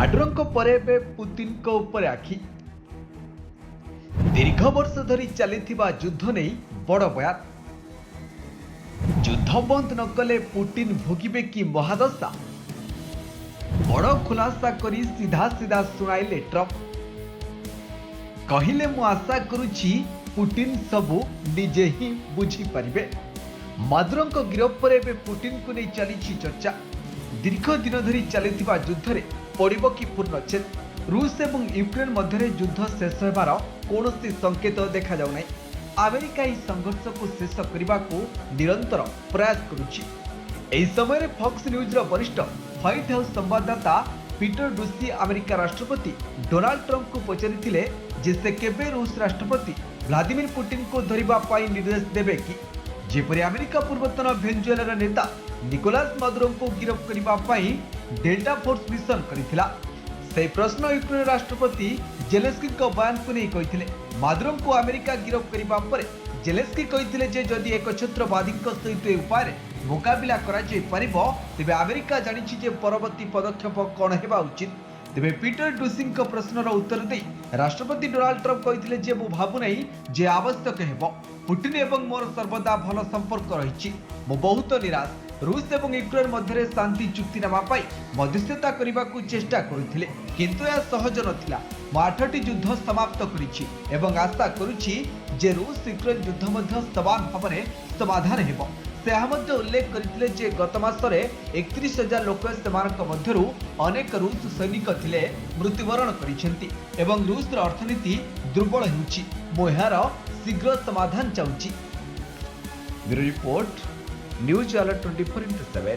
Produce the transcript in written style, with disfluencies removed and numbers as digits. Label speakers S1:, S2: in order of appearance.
S1: माड्रों पर पुतिन उपर आखि दीर्घ वर्ष धरी चली युद्ध नहीं बड़ बयान। युद्ध बंद न कले पुतिन भोगिबे कि महादशा। बड़ खुलासा करी सीधा सीधा सुनाइले ट्रम्प। कहिले मु आशा करुछि पुतिन सबु निजे ही बुझी परिबे। मादुरों गिरफ पर एबे पुतिन को नहीं चली चर्चा। दीर्घ दिन धरी चली युद्ध रे पड़िबो कि पूर्णच्छेद। रूस एवं यूक्रेन मध्य युद्ध शेष होबार कौनसी संकेत देखा जाउ नहीं। अमेरिका इस संघर्ष को शेष करने को निरंतर प्रयास करुछि। एही समय फॉक्स न्यूज वरिष्ठ व्हाइट हाउस संवाददाता पीटर डुसी अमेरिका राष्ट्रपति डोनाल्ड ट्रम्प को पचारिथिले जे से केबे रूस राष्ट्रपति व्लादिमीर पुतिन को धरिबा पाई निर्देश देबे कि जेपरि अमेरिका पूर्वतन वेनेजुएलार नेता निकोलास मादुरो को गिरफ करबा पाई डेल्टा फोर्स मिशन करिथिला। से प्रश्न यूक्रेन राष्ट्रपति जेलेंस्की को बयान को नहीं कहिथिले। मादुरो को अमेरिका गिरफ करबा परे जेलेंस्की कहिथिले जे जदि एकछत्रवादी सहित उपाय मुकाबिला करा जाय परिबो तेबे अमेरिका जानिछि जे परवर्ती पदक्षेप कोन हेबा उचित। तेबे पीटर डुसिंग को प्रश्नर उत्तर दे राष्ट्रपति डोनाल्ड ट्रम्प कहिथिले जे मु भाबु नै जे आवश्यक हेबो। पुतिन एवं मोर सर्वदा भल संपर्क रहिछि। मु बहुत निराश। रूस एवं यूक्रेन मध्य शांति चुक्तिनामा पाई मध्यस्थता करने को चेष्टा करुथिले किंतु यह सहज नथिला। मु 8टी युद्ध समाप्त करिछि एवं आशा करुछि जे रूस यूक्रेन युद्ध मध्य समान भाव में समाधान हेबो। से मध्य उल्लेख करथिले जे गत मासरे 31,000 लोक सेमानक मध्यरु अनेक रूस सैनिक थिले मृत्युवरण करिसेंती एवं रूस अर्थनीति दुर्बल हेउछि। मु एहार शीघ्र समाधान चाहूछि। Bureau report news alert 24x7।